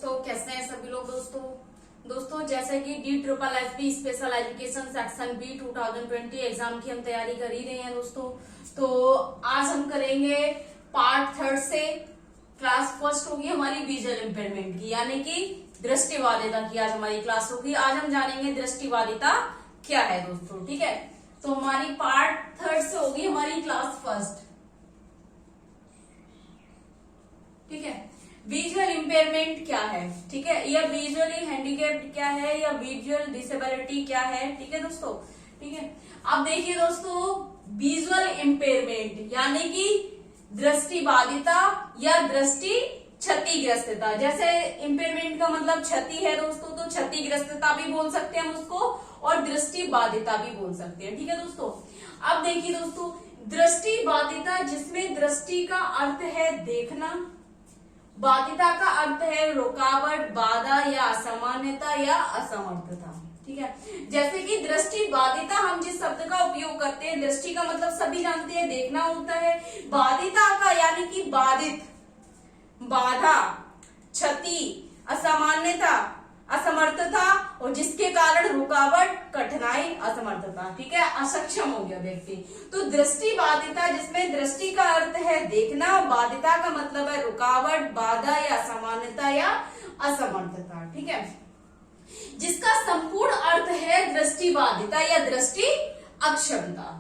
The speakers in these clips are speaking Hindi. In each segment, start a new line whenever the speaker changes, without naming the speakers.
दोस्तों, कैसे हैं सभी लोग। दोस्तों जैसे कि DSSB special education section B 2020 exam की हम तैयारी कर ही रहे हैं दोस्तों। तो आज हम करेंगे पार्ट 3 से क्लास फर्स्ट होगी हमारी विजुअल इम्पेयरमेंट की, यानी कि दृष्टिबाधिता की आज हमारी क्लास होगी। आज हम जानेंगे दृष्टिबाधिता क्या है दोस्तों, ठीक है। तो हमारी पार्ट 3 से होगी हमारी क्लास फर्स्ट, ठीक है। विजुअल इम्पेयरमेंट क्या है, ठीक है, या विजुअली हैंडीकैप्ड क्या है, या विजुअल डिसेबिलिटी क्या है, ठीक है दोस्तों, ठीक है। अब देखिए दोस्तों, विजुअल इम्पेयरमेंट यानी कि दृष्टिबाधिता या दृष्टि क्षतिग्रस्तता। जैसे इम्पेयरमेंट का मतलब क्षति है दोस्तों, तो क्षतिग्रस्तता भी बोल सकते हैं हम उसको, और दृष्टिबाधिता भी बोल सकते हैं, ठीक है दोस्तों। अब देखिए दोस्तों, दृष्टिबाधिता जिसमें दृष्टि का अर्थ है देखना, बाधिता का अर्थ है रुकावट, बाधा या असामान्यता या असमर्थता, ठीक है। जैसे कि दृष्टि बाधिता, हम जिस शब्द का उपयोग करते हैं, दृष्टि का मतलब सभी जानते हैं देखना होता है। बाधिता का यानी कि बाधित, बाधा, क्षति, असामान्यता, असमर्थता, और जिसके कारण रुकावट, कठिनाई, असमर्थता, ठीक है, असक्षम हो गया व्यक्ति। तो दृष्टि बाधिता जिसमें दृष्टि का अर्थ है देखना, बाधिता का मतलब है रुकावट, बाधा या असामान्यता या असमर्थता, ठीक है। जिसका संपूर्ण अर्थ है दृष्टिबाधिता या दृष्टि अक्षमता।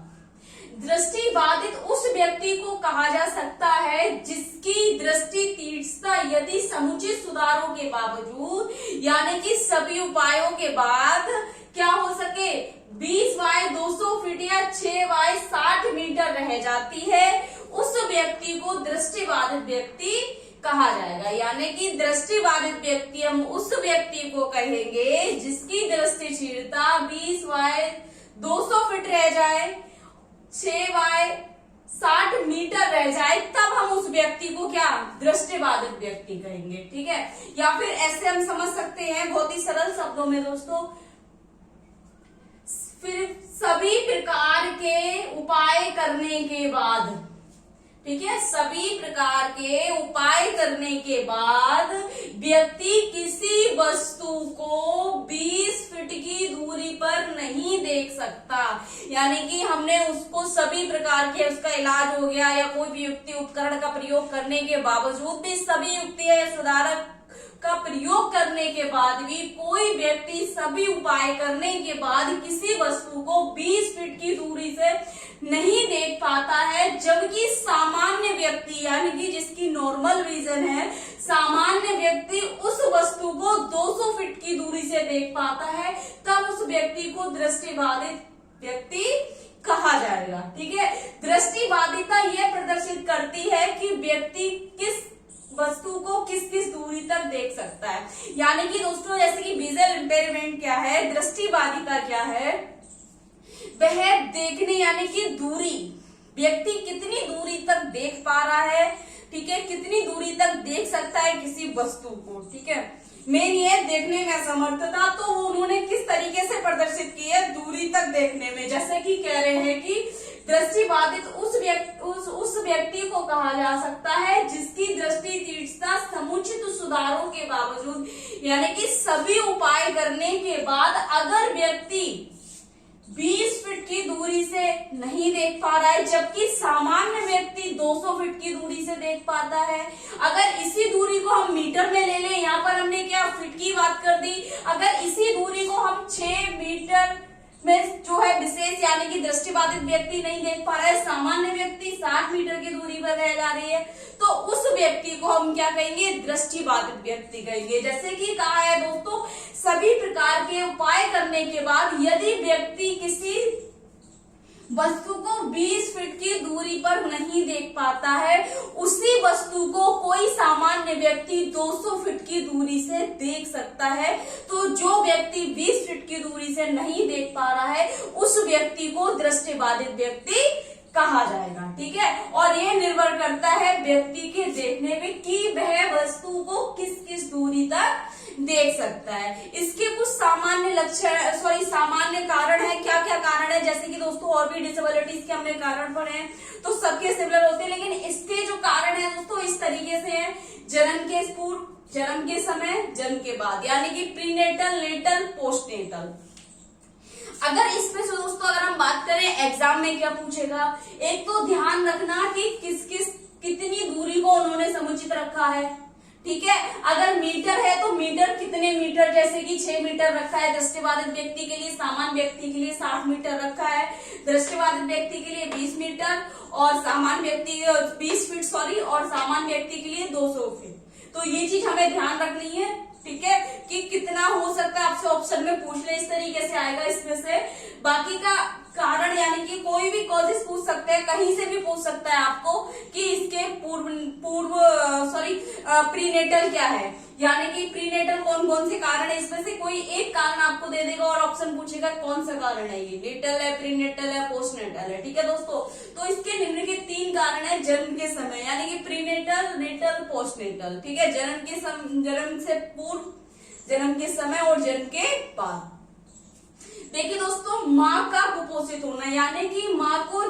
दृष्टिबाधित उस व्यक्ति को कहा जा सकता है जिसकी दृष्टि तीक्ष्णता यदि समुचित सुधारों के बावजूद, यानी कि सभी उपायों के बाद क्या हो सके, 20 बाय 200 फीट या 6 बाय 60 मीटर रह जाती है, उस व्यक्ति को दृष्टिबाधित व्यक्ति कहा जाएगा। यानी कि दृष्टिबाधित व्यक्ति, हम उस व्यक्ति को कहेंगे जिसकी दृष्टि क्षीणता 20 बाय 200 फीट रह जाए, 6 बाय 60 मीटर रह जाए, तब हम उस व्यक्ति को क्या, दृष्टिबाधित व्यक्ति कहेंगे, ठीक है। या फिर ऐसे हम समझ सकते हैं बहुत ही सरल शब्दों में दोस्तों, फिर सभी प्रकार के उपाय करने के बाद, ठीक है, सभी प्रकार के उपाय करने के बाद व्यक्ति किसी वस्तु को 20 फीट की दूरी पर नहीं देख सकता। यानी कि हमने उसको सभी प्रकार के, उसका इलाज हो गया या कोई भी युक्ति उपकरण का प्रयोग करने के बावजूद भी, सभी युक्ति या सुधारक का प्रयोग करने के बाद भी कोई व्यक्ति सभी उपाय करने के बाद किसी वस्तु को 20 फीट की दूरी से नहीं देख पाता है, जबकि सामान्य व्यक्ति यानी कि जिसकी नॉर्मल विजन है, सामान्य व्यक्ति उस वस्तु को 200 फीट की दूरी से देख पाता है, तब उस व्यक्ति को दृष्टिबाधित व्यक्ति कहा जाएगा, ठीक है। दृष्टिबाधिता यह प्रदर्शित करती है कि व्यक्ति किस वस्तु को किस किस दूरी तक देख सकता है। यानी कि दोस्तों, जैसे कि विजुअल इम्पेयरमेंट क्या है, दृष्टिबाधिता क्या है, वह देखने यानी कि दूरी, व्यक्ति कितनी दूरी तक देख पा रहा है, ठीक है, कितनी दूरी तक देख सकता है किसी वस्तु को, ठीक है। मेन ये देखने में असमर्थता, तो उन्होंने किस तरीके से प्रदर्शित की है, दूरी तक देखने में। जैसे कि कह रहे हैं कि दृष्टिबाधित उस व्यक्ति को कहा जा सकता है जिसकी दृष्टि तीक्ष्णता समुचित सुधारों के बावजूद, यानी कि सभी उपाय करने के बाद अगर व्यक्ति 20 फीट की दूरी से नहीं देख पा रहा है, जबकि सामान्य व्यक्ति 200 फीट की दूरी से देख पाता है। अगर इसी दूरी को हम मीटर में ले लें, यहाँ पर हमने क्या फीट की बात कर दी, अगर इसी दूरी को हम 6 मीटर में जो है विशेष यानी कि दृष्टिबाधित व्यक्ति नहीं देख पा रहा है, सामान्य व्यक्ति 60 मीटर की दूरी पर रह जा रही है, तो उस व्यक्ति को हम क्या कहेंगे, दृष्टिबाधित व्यक्ति कहेंगे। जैसे कि कहा है दोस्तों, सभी प्रकार के उपाय करने के बाद यदि व्यक्ति किसी वस्तु को 20 फीट की दूरी पर नहीं देख पाता है, उसी वस्तु को कोई सामान्य व्यक्ति 200 फीट की दूरी से देख सकता है। तो जो व्यक्ति 20 फीट की दूरी से नहीं देख पा रहा है, उस व्यक्ति को दृष्टिबाधित व्यक्ति कहा जाएगा, ठीक है। और ये निर्भर करता है व्यक्ति के देखने पे कि वह वस्तु को किस किस दूरी तक देख सकता है। इसके कुछ सामान्य लक्षण सामान्य कारण है। क्या क्या कारण है, जैसे कि दोस्तों और भी डिसेबिलिटीज के हमने कारण पढ़े हैं, तो सबके सिमिलर होते हैं, लेकिन इसके जो कारण है दोस्तों इस तरीके से है। जन्म के पूर्व जन्म के समय, जन्म के बाद, यानी कि प्रीनेटल, नेटल, पोस्टनेटल। अगर इसमें से दोस्तों अगर हम बात करें एग्जाम में क्या पूछेगा, एक तो ध्यान रखना कि कितनी दूरी को उन्होंने समुचित रखा है, ठीक है। अगर मीटर है तो मीटर कितने मीटर, जैसे कि 6 मीटर रखा है दृष्टिबाधित व्यक्ति के लिए, सामान्य व्यक्ति के लिए 60 मीटर रखा है, दृष्टिबाधित व्यक्ति के लिए 20 मीटर और सामान्य व्यक्ति 20 फीट सॉरी, और सामान्य व्यक्ति के लिए 200 फीट। तो ये चीज हमें ध्यान रखनी है, ठीक है, कि कितना हो सकता है, आपसे ऑप्शन में पूछ ले, इस तरीके से आएगा इसमें से। बाकी का कारण यानी कि कोई भी कॉजेस पूछ सकते हैं, कहीं से भी पूछ सकता है आपको कि इसके प्रीनेटल क्या है, यानी कि प्रीनेटल कौन कौन से कारण है, इसमें से कोई एक कारण आपको दे देगा और ऑप्शन पूछेगा कौन सा कारण है ये, नेटल है, प्रीनेटल है, पोस्टनेटल है, ठीक है दोस्तों। तो इसके निम्नलिखित 3 कारण है जन्म के समय, यानी कि प्रीनेटल, नेटल, पोस्टनेटल, ठीक है। जन्म से पूर्व, जन्म के समय और जन्म के बाद। देखिए दोस्तों, माँ का कुपोषित होना, यानी कि माँ को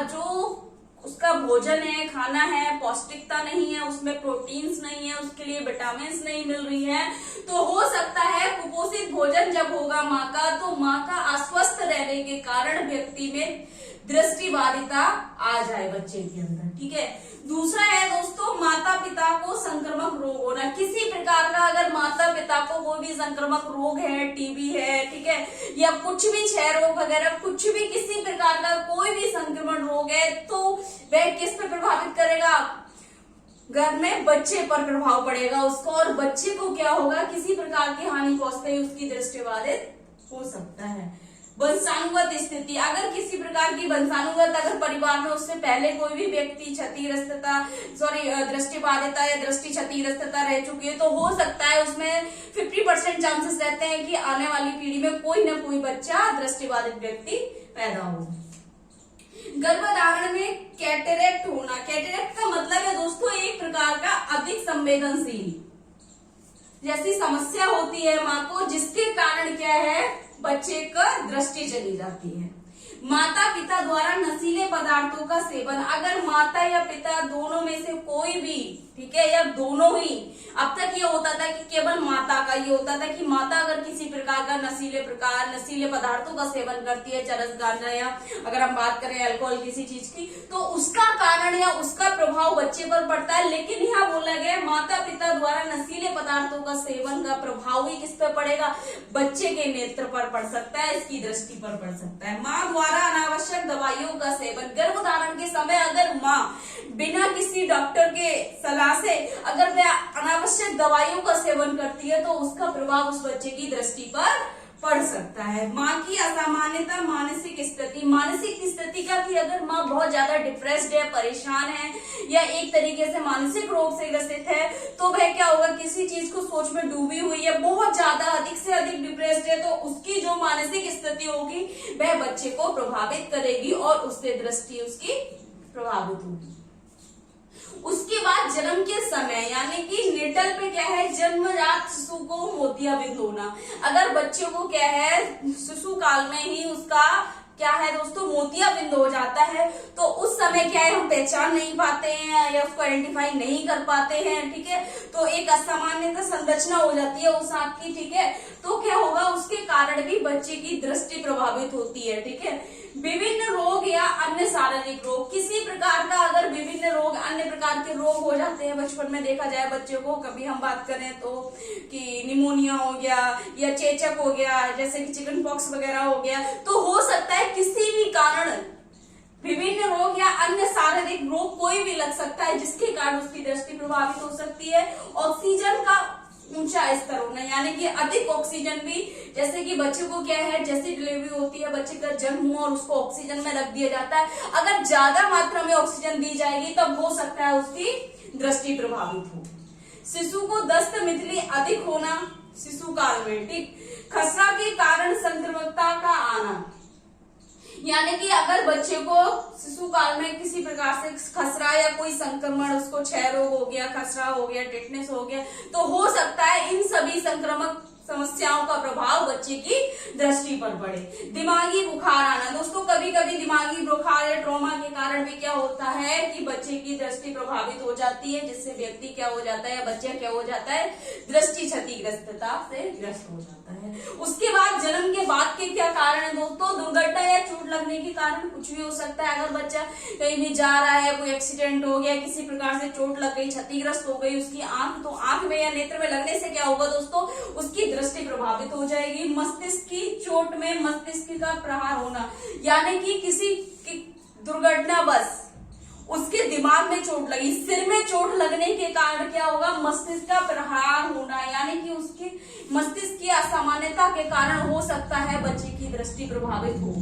जो उसका भोजन है, खाना है, पौष्टिकता नहीं है, उसमें प्रोटीन्स नहीं है, उसके लिए विटामिन्स नहीं मिल रही है, तो हो सकता है कुपोषित भोजन जब होगा माँ का, तो माँ का अस्वस्थ रहने के कारण व्यक्ति में दृष्टिबाधिता आ जाए बच्चे के अंदर, ठीक है। दूसरा है दोस्तों, माता पिता को संक्रामक रोग होना, किसी प्रकार का अगर माता पिता को कोई भी संक्रामक रोग है, टीबी है, ठीक है, या कुछ भी क्षय रोग वगैरह, कुछ भी किसी प्रकार का कोई भी संक्रमण रोग है, तो वह किस पे प्रभावित करेगा, घर में बच्चे पर प्रभाव पड़ेगा उसको, और बच्चे को क्या होगा, किसी प्रकार की हानि पहुंचते ही उसकी दृष्टि बाधित हो सकता है। वंशानुगत स्थिति, अगर किसी प्रकार की वंशानुगत अगर परिवार में उससे पहले कोई भी व्यक्ति दृष्टिबाधिता या दृष्टि क्षतिग्रस्तता रह चुकी है, तो हो सकता है उसमें 50% चांसेस रहते हैं कि आने वाली पीढ़ी में कोई न कोई बच्चा दृष्टिबाधित व्यक्ति पैदा हो। गर्भधारण में कैटरेक्ट होना, कैटरेक्ट का मतलब है दोस्तों एक प्रकार का अधिक संवेदनशील जैसी समस्या होती है माँ को, जिसके कारण क्या है, बच्चे का दृष्टि चली जाती है। माता पिता द्वारा नशीले पदार्थों का सेवन, अगर माता या पिता दोनों में से कोई भी, ठीक है, या दोनों ही, अब तक ये होता था कि केवल माता का ये होता था कि माता अगर किसी प्रकार का नशीले पदार्थों का सेवन करती है, चरस, गांजा, या अगर हम बात करें अल्कोहल किसी चीज की, तो उसका कारण या उसका प्रभाव बच्चे पर पड़ता है। लेकिन यहाँ बोला गया माता पिता द्वारा नशीले पदार्थों का सेवन का प्रभाव ही किस पर पड़ेगा, बच्चे के नेत्र पर पड़ सकता है, इसकी दृष्टि पर पड़ सकता है। माँ द्वारा अनावश्यक दवाइयों का सेवन, गर्भधारण के समय अगर माँ बिना किसी डॉक्टर के सलाह से अगर वह अनावश्यक दवाइयों का सेवन करती है, तो उसका प्रभाव उस बच्चे की दृष्टि पर पड़ सकता है। माँ की असामान्यता, मानसिक स्थिति का कि अगर माँ बहुत ज्यादा डिप्रेस्ड है, परेशान है, या एक तरीके से मानसिक रोग से ग्रसित है, तो वह क्या होगा, किसी चीज को सोच में डूबी हुई है, बहुत ज्यादा अधिक से अधिक डिप्रेस्ड है, तो उसकी जो मानसिक स्थिति होगी वह बच्चे को प्रभावित करेगी और उससे दृष्टि उसकी प्रभावित होगी। उसके बाद जन्म के समय, यानी कि नेटल पे क्या है, जन्मजात शिशु को मोतियाबिंद होना, अगर बच्चे को क्या है शिशु काल में ही उसका क्या है दोस्तों मोतियाबिंद हो जाता है, तो उस समय क्या है हम पहचान नहीं पाते हैं या उसको आइडेंटिफाई नहीं कर पाते हैं, ठीक है, तो एक असामान्यता संरचना हो जाती है उस आंख की, ठीक है, तो क्या होगा, उसके कारण भी बच्चे की दृष्टि प्रभावित होती है, ठीक है। विभिन्न रोग या अन्य शारीरिक रोग, किसी प्रकार का अगर विभिन्न रोग, अन्य प्रकार के रोग हो जाते हैं बचपन में, देखा जाए बच्चों को, कभी हम बात करें तो कि निमोनिया हो गया या चेचक हो गया, जैसे कि चिकन पॉक्स वगैरह हो गया, तो हो सकता है किसी भी कारण विभिन्न रोग या अन्य शारीरिक रोग कोई भी लग सकता है, जिसके कारण उसकी दृष्टि प्रभावित हो सकती है। ऑक्सीजन का ऊंचा स्तर होना, यानी कि अधिक ऑक्सीजन भी, जैसे कि बच्चे को क्या है, जैसे डिलीवरी होती है, बच्चे का जन्म हुआ और उसको ऑक्सीजन में रख दिया जाता है, अगर ज्यादा मात्रा में ऑक्सीजन दी जाएगी तब हो सकता है उसकी दृष्टि प्रभावित हो। शिशु को दस्त मितली अधिक होना शिशु काल में, ठीक, खसरा के कारण संक्रमणता का आना, यानी कि अगर बच्चे को शिशु काल में किसी प्रकार से खसरा या कोई संक्रमण, उसको क्षय रोग हो गया, खसरा हो गया, टिटनेस हो गया, तो हो सकता है इन सभी समस्याओं का प्रभाव बच्चे की दृष्टि पर पड़े। दिमागी बुखार आना, दोस्तों कभी कभी दिमागी बुखार या ट्रॉमा के कारण भी क्या होता है कि बच्चे की दृष्टि प्रभावित हो जाती है, जिससे व्यक्ति क्या हो जाता है, बच्चा क्या हो जाता है, दृष्टि क्षतिग्रस्तता से ग्रस्त हो जाता है। उसके बाद जन्म के बाद के क्या कारण है दोस्तों, दुर्घटना या चोट लगने के कारण कुछ भी हो सकता है। अगर बच्चा कहीं भी जा रहा है, कोई एक्सीडेंट हो गया, किसी प्रकार से चोट लग गई, क्षतिग्रस्त हो गई उसकी आंख, तो आंख में या नेत्र में लगने से क्या होगा दोस्तों, उसकी दृष्टि प्रभावित हो जाएगी। मस्तिष्क की चोट में मस्तिष्क का प्रहार होना, यानी कि किसी की दुर्घटना बस उसके दिमाग में चोट लगी, सिर में चोट लगने के कारण क्या होगा, मस्तिष्क का प्रहार होना, यानी कि उसके मस्तिष्क की असामान्यता के कारण हो सकता है बच्चे की दृष्टि प्रभावित हो।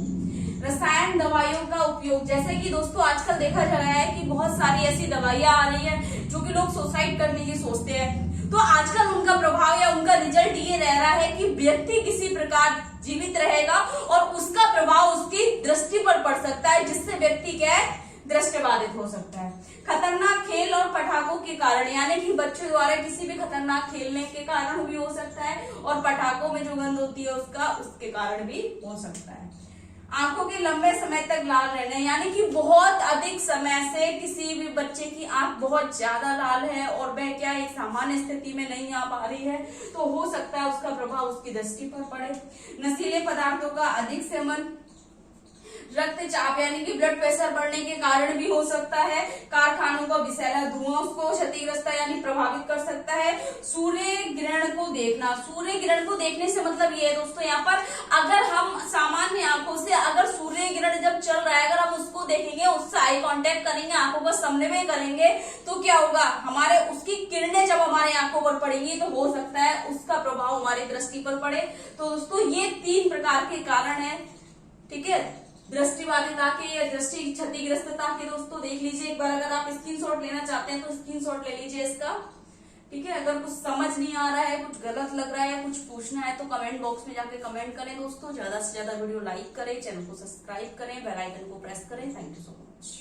रसायन दवाइयों का उपयोग, जैसे कि दोस्तों आजकल देखा जा रहा है कि बहुत सारी ऐसी दवाइयां आ रही है जो कि लोग सुसाइड करने की सोचते हैं, तो आजकल उनका प्रभाव या उनका रिजल्ट ये रह रहा है कि व्यक्ति किसी प्रकार जीवित रहेगा और उसका प्रभाव उसकी दृष्टि पर पड़ सकता है, जिससे व्यक्ति क्या है, दृष्टिबाधित हो सकता है। खतरनाक खेल और पटाखों के कारण, यानी कि बच्चों द्वारा किसी भी खतरनाक खेलने के कारण भी हो सकता है, और पटाखों में जो गंध होती है उसके कारण भी हो सकता है। आंखों के लंबे समय तक लाल रहने, यानी कि बहुत अधिक समय से किसी भी बच्चे की आंख बहुत ज्यादा लाल है और वह क्या एक सामान्य स्थिति में नहीं आ पा रही है, तो हो सकता है उसका प्रभाव उसकी दृष्टि पर पड़े। नशीले पदार्थों का अधिक सेवन, रक्तचाप यानी कि ब्लड प्रेशर बढ़ने के कारण भी हो सकता है। कारखानों का विषैला धुआं उसको क्षतिग्रस्त यानी प्रभावित कर सकता है। सूर्य ग्रहण को देखना, सूर्य ग्रहण को देखने से मतलब ये है दोस्तों, यहाँ पर अगर हम सामान्य आंखों से अगर सूर्य ग्रहण जब चल रहा है, अगर हम उसको देखेंगे, उससे आई कांटेक्ट करेंगे, आंखों का समन्वय करेंगे, तो क्या होगा, हमारे उसकी किरणें जब हमारे आंखों पर पड़ेंगी तो हो सकता है उसका प्रभाव हमारी दृष्टि पर पड़े। तो दोस्तों ये 3 प्रकार के कारण है, ठीक है, दृष्टिबाधिता के या दृष्टि क्षतिग्रस्तता के। दोस्तों देख लीजिए एक बार, अगर आप स्क्रीनशॉट लेना चाहते हैं तो स्क्रीनशॉट ले लीजिए इसका, ठीक है। अगर कुछ समझ नहीं आ रहा है, कुछ गलत लग रहा है या कुछ पूछना है तो कमेंट बॉक्स में जाके कमेंट करें दोस्तों। ज्यादा से ज्यादा वीडियो लाइक करें, चैनल को सब्सक्राइब करें, बेल आइकन को प्रेस करें। Thank you so much.